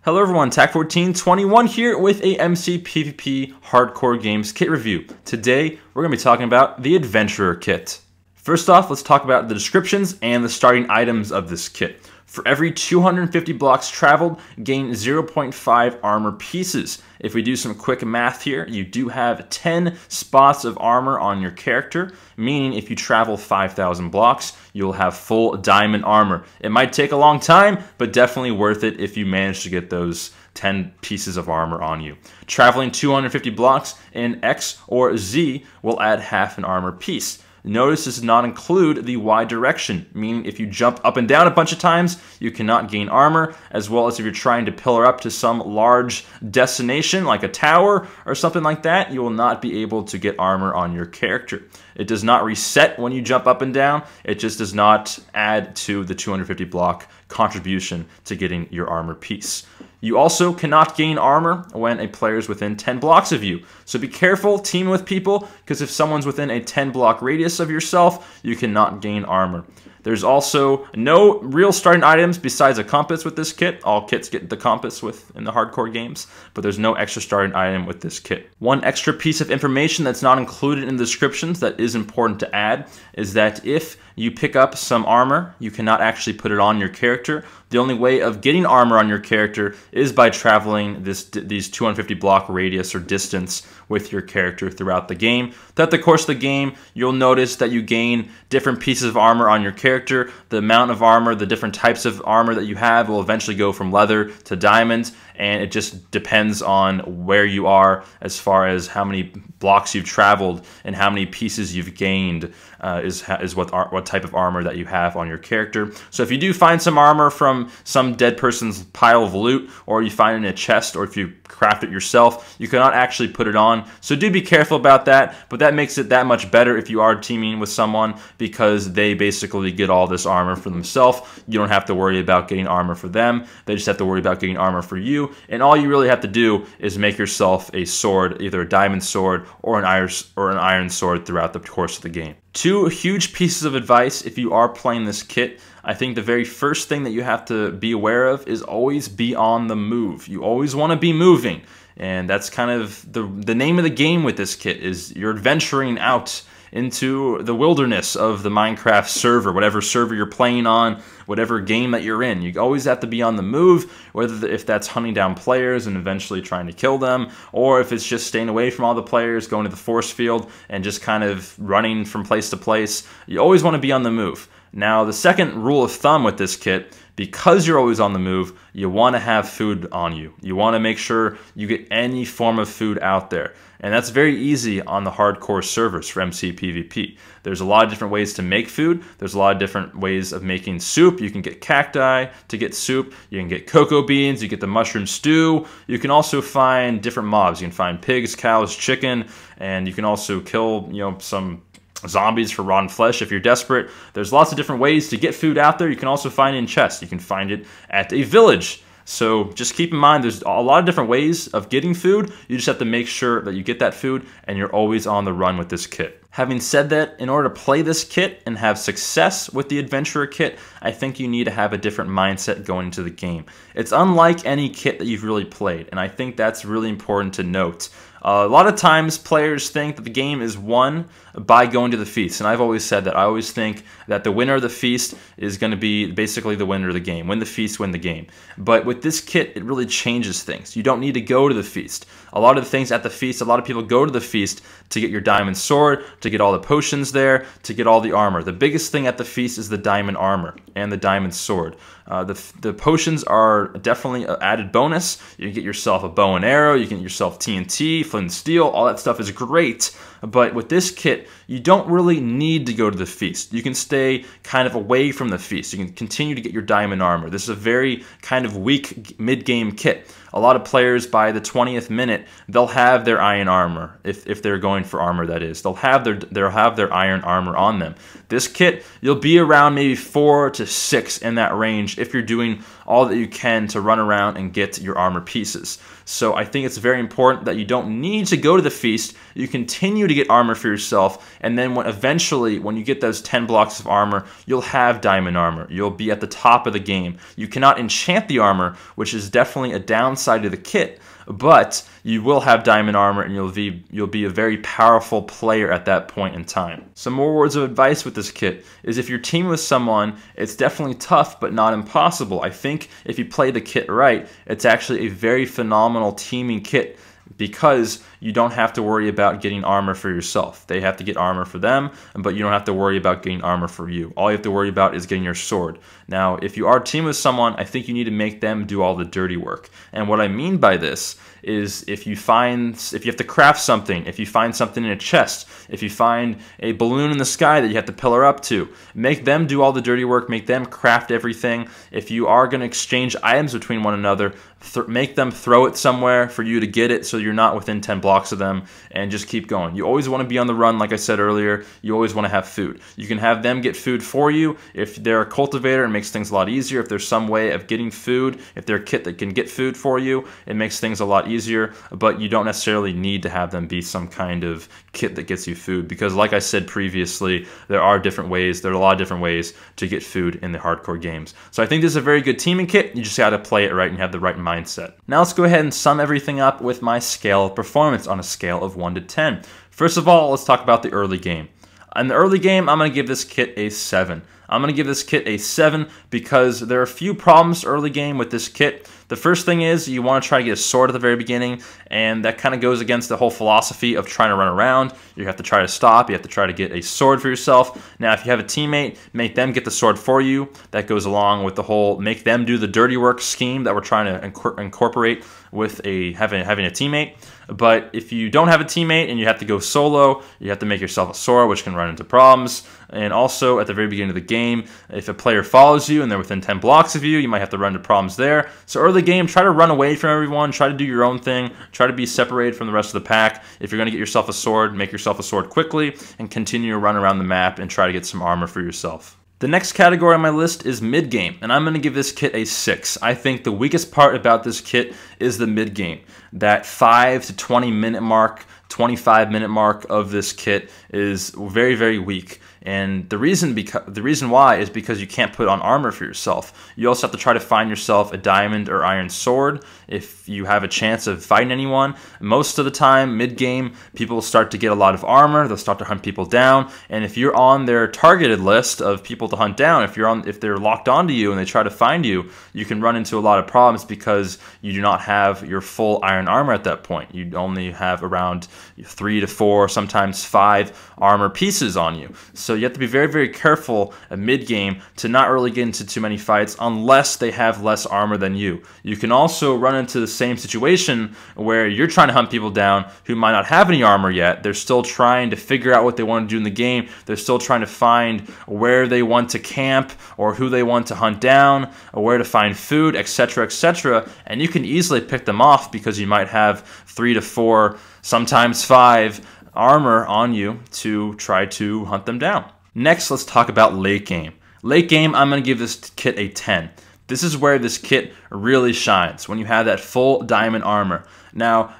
Hello everyone, TAC1421 here with a MCPVP Hardcore Games kit review. Today, we're going to be talking about the Adventurer kit. First off, let's talk about the descriptions and the starting items of this kit. For every 250 blocks traveled, gain 0.5 armor pieces. If we do some quick math here, you do have 10 spots of armor on your character, meaning if you travel 5,000 blocks, you'll have full diamond armor. It might take a long time, but definitely worth it if you manage to get those 10 pieces of armor on you. Traveling 250 blocks in X or Z will add half an armor piece. Notice this does not include the Y direction, meaning if you jump up and down a bunch of times, you cannot gain armor, as well as if you're trying to pillar up to some large destination, like a tower or something like that, you will not be able to get armor on your character. It does not reset when you jump up and down, it just does not add to the 250 block contribution to getting your armor piece. You also cannot gain armor when a player is within 10 blocks of you. So be careful teaming with people, because if someone's within a 10 block radius of yourself, you cannot gain armor. There's also no real starting items besides a compass with this kit. All kits get the compass in the hardcore games, but there's no extra starting item with this kit. One extra piece of information that's not included in the descriptions that is important to add is that if you pick up some armor, you cannot actually put it on your character. The only way of getting armor on your character is by traveling these 250 block radius or distance with your character throughout the game. Throughout the course of the game, you'll notice that you gain different pieces of armor on your character. The amount of armor, the different types of armor that you have will eventually go from leather to diamonds, and it just depends on where you are as far as how many blocks you've traveled and how many pieces you've gained is what type of armor that you have on your character. So if you do find some armor from some dead person's pile of loot, or you find it in a chest, or if you craft it yourself, you cannot actually put it on. So do be careful about that, but that makes it that much better if you are teaming with someone, because they basically get all this armor for themselves. You don't have to worry about getting armor for them. They just have to worry about getting armor for you. And all you really have to do is make yourself a sword, either a diamond sword or an iron sword throughout the course of the game. Two huge pieces of advice if you are playing this kit. I think the very first thing that you have to be aware of is always be on the move. You always want to be moving, and that's kind of the name of the game with this kit, is you're adventuring out into the wilderness of the Minecraft server, whatever server you're playing on, whatever game that you're in. You always have to be on the move, whether if that's hunting down players and eventually trying to kill them, or if it's just staying away from all the players, going to the force field, and just kind of running from place to place. You always want to be on the move. Now, the second rule of thumb with this kit, because you're always on the move, you want to have food on you. You want to make sure you get any form of food out there. And that's very easy on the hardcore servers for MCPVP. There's a lot of different ways to make food. There's a lot of different ways of making soup. You can get cacti to get soup. You can get cocoa beans. You get the mushroom stew. You can also find different mobs. You can find pigs, cows, chicken, and you can also kill, some zombies for rotten flesh if you're desperate. There's lots of different ways to get food out there. You can also find it in chests. You can find it at a village. So just keep in mind, there's a lot of different ways of getting food. You just have to make sure that you get that food and you're always on the run with this kit. Having said that, in order to play this kit and have success with the Adventurer kit, I think you need to have a different mindset going into the game. It's unlike any kit that you've really played, and I think that's really important to note. A lot of times players think that the game is won by going to the feast, and I've always said that. I always think that the winner of the feast is going to be basically the winner of the game. Win the feast, win the game. But with this kit, it really changes things. You don't need to go to the feast. A lot of the things at the feast, a lot of people go to the feast to get your diamond sword, to get all the potions there, to get all the armor. The biggest thing at the feast is the diamond armor and the diamond sword. The potions are definitely an added bonus. You can get yourself a bow and arrow, you can get yourself TNT, flint and steel, all that stuff is great. But with this kit, you don't really need to go to the feast. You can stay kind of away from the feast. You can continue to get your diamond armor. This is a very kind of weak mid-game kit. A lot of players, by the 20th minute, they'll have their iron armor, if they're going for armor, that is. They'll have their iron armor on them. This kit, you'll be around maybe 4 to 6 in that range if you're doing all that you can to run around and get your armor pieces. So I think it's very important that you don't need to go to the feast. You continue to get armor for yourself, and then eventually when you get those 10 blocks of armor, you'll have diamond armor. You'll be at the top of the game. You cannot enchant the armor, which is definitely a downside to the kit, but you will have diamond armor, and you'll be a very powerful player at that point in time. Some more words of advice with this kit is if you're teaming with someone, it's definitely tough but not impossible. I think if you play the kit right, it's actually a very phenomenal teaming kit, because you don't have to worry about getting armor for yourself. They have to get armor for them, but you don't have to worry about getting armor for you. All you have to worry about is getting your sword. Now, if you are teaming with someone, I think you need to make them do all the dirty work. And what I mean by this is if you have to craft something, if you find something in a chest, if you find a balloon in the sky that you have to pillar up to, make them do all the dirty work, make them craft everything. If you are going to exchange items between one another, make them throw it somewhere for you to get it so you're not within 10 blocks of them, and just keep going. You always want to be on the run, like I said earlier. You always want to have food. You can have them get food for you. If they're a cultivator, it makes things a lot easier. If there's some way of getting food, if they're a kit that can get food for you, it makes things a lot easier, but you don't necessarily need to have them be some kind of kit that gets you food, because like I said previously, there are different ways, there are a lot of different ways to get food in the hardcore games. So I think this is a very good teaming kit. You just got to play it right and have the right mindset. Now let's go ahead and sum everything up with my scale of performance on a scale of 1 to 10. First of all, let's talk about the early game. In the early game, I'm going to give this kit a 7. I'm going to give this kit a 7 because there are a few problems early game with this kit. The first thing is you want to try to get a sword at the very beginning, and that kind of goes against the whole philosophy of trying to run around. You have to try to stop. You have to try to get a sword for yourself. Now, if you have a teammate, make them get the sword for you. That goes along with the whole make them do the dirty work scheme that we're trying to incorporate with having a teammate. But if you don't have a teammate and you have to go solo, you have to make yourself a sword, which can run into problems. And also, at the very beginning of the game, if a player follows you and they're within 10 blocks of you, you might have to run into problems there. So early game, try to run away from everyone, try to do your own thing, try to be separated from the rest of the pack. If you're going to get yourself a sword, make yourself a sword quickly and continue to run around the map and try to get some armor for yourself. The next category on my list is mid-game, and I'm going to give this kit a 6. I think the weakest part about this kit is the mid-game. That 5 to 20 minute mark, 25 minute mark of this kit is very, very weak. And the reason why is because you can't put on armor for yourself. You also have to try to find yourself a diamond or iron sword if you have a chance of fighting anyone. Most of the time, mid-game, people start to get a lot of armor. They'll start to hunt people down. And if you're on their targeted list of people to hunt down, if they're locked onto you and they try to find you, you can run into a lot of problems because you do not have your full iron armor at that point. You only have around 3 to 4, sometimes 5 armor pieces on you. So you have to be very, very careful at mid-game to not really get into too many fights unless they have less armor than you. You can also run into the same situation where you're trying to hunt people down who might not have any armor yet. They're still trying to figure out what they want to do in the game. They're still trying to find where they want to camp or who they want to hunt down or where to find food, etc., etc. And you can easily pick them off because you might have 3 to 4, sometimes 5 armor on you to try to hunt them down. Next, let's talk about late game. Late game, I'm going to give this kit a 10. This is where this kit really shines, when you have that full diamond armor. Now,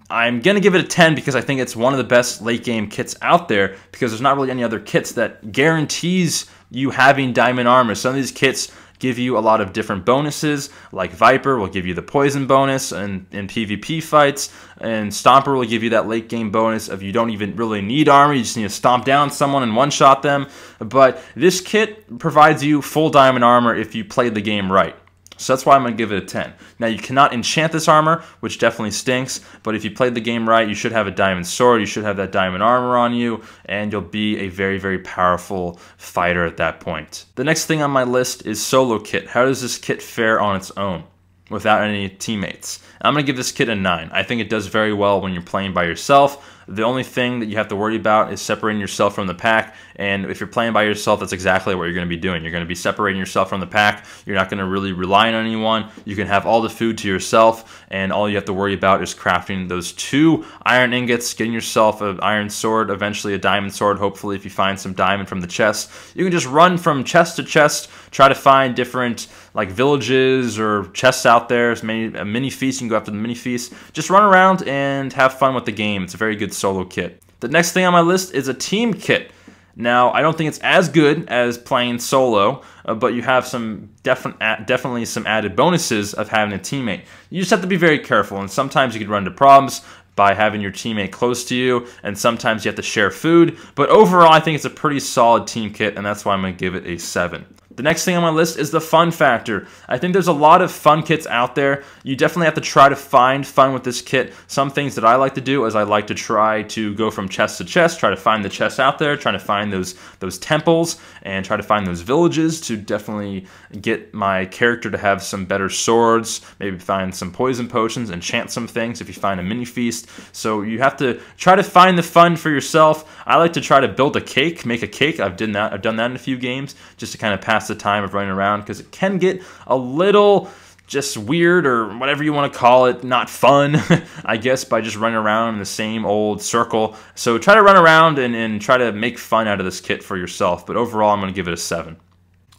I'm going to give it a 10 because I think it's one of the best late game kits out there because there's not really any other kits that guarantees you having diamond armor. Some of these kits give you a lot of different bonuses, like Viper will give you the poison bonus in PvP fights, and Stomper will give you that late game bonus of you don't even really need armor, you just need to stomp down someone and one-shot them. But this kit provides you full diamond armor if you play the game right. So that's why I'm going to give it a 10. Now, you cannot enchant this armor, which definitely stinks, but if you played the game right, you should have a diamond sword, you should have that diamond armor on you, and you'll be a very, very powerful fighter at that point. The next thing on my list is solo kit. How does this kit fare on its own without any teammates? I'm going to give this kit a 9. I think it does very well when you're playing by yourself, The only thing that you have to worry about is separating yourself from the pack, and if you're playing by yourself, that's exactly what you're going to be doing. You're going to be separating yourself from the pack. You're not going to really rely on anyone. You can have all the food to yourself, and all you have to worry about is crafting those 2 iron ingots, getting yourself an iron sword, eventually a diamond sword. Hopefully, if you find some diamond from the chest, you can just run from chest to chest, try to find different like villages or chests out there. There's a mini feast. You can go after the mini feast. Just run around and have fun with the game. It's a very good solo kit. The next thing on my list is a team kit. Now, I don't think it's as good as playing solo, but you have some definitely some added bonuses of having a teammate. You just have to be very careful, and sometimes you could run into problems by having your teammate close to you, and sometimes you have to share food. But overall, I think it's a pretty solid team kit, and that's why I'm going to give it a 7. The next thing on my list is the fun factor. I think there's a lot of fun kits out there. You definitely have to try to find fun with this kit. Some things that I like to do is I like to try to go from chest to chest, try to find the chests out there, try to find those temples, and try to find those villages to definitely get my character to have some better swords, maybe find some poison potions, enchant some things if you find a mini feast. So you have to try to find the fun for yourself. I like to try to build a cake, make a cake. I've done that in a few games just to kind of pass the time of running around, because it can get a little just weird, or whatever you want to call it, not fun, I guess, by just running around in the same old circle. So try to run around and try to make fun out of this kit for yourself. But overall, I'm going to give it a 7.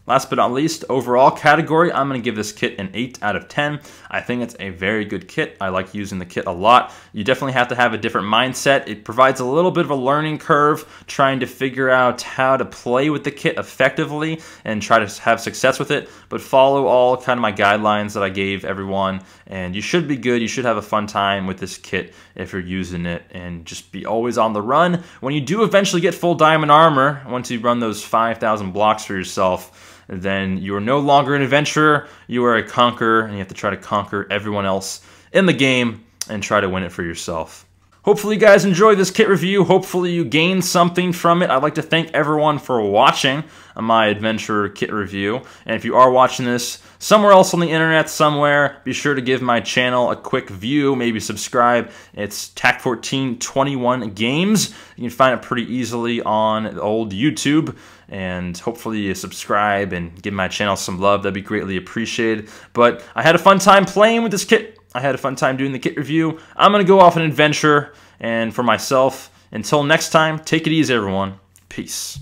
Last but not least, overall category, I'm going to give this kit an 8 out of 10. I think it's a very good kit. I like using the kit a lot. You definitely have to have a different mindset. It provides a little bit of a learning curve trying to figure out how to play with the kit effectively and try to have success with it. But follow all kind of my guidelines that I gave everyone, and you should be good. You should have a fun time with this kit if you're using it, and just be always on the run. When you do eventually get full diamond armor, once you run those 5,000 blocks for yourself, then you are no longer an adventurer, you are a conqueror, and you have to try to conquer everyone else in the game and try to win it for yourself. Hopefully you guys enjoyed this kit review. Hopefully you gained something from it. I'd like to thank everyone for watching my adventure kit review. And if you are watching this somewhere else on the internet somewhere, be sure to give my channel a quick view, maybe subscribe. It's TAC1421 Games. You can find it pretty easily on old YouTube. And hopefully you subscribe and give my channel some love. That'd be greatly appreciated. But I had a fun time playing with this kit. I had a fun time doing the kit review. I'm going to go off an adventure. And for myself, until next time, take it easy, everyone. Peace.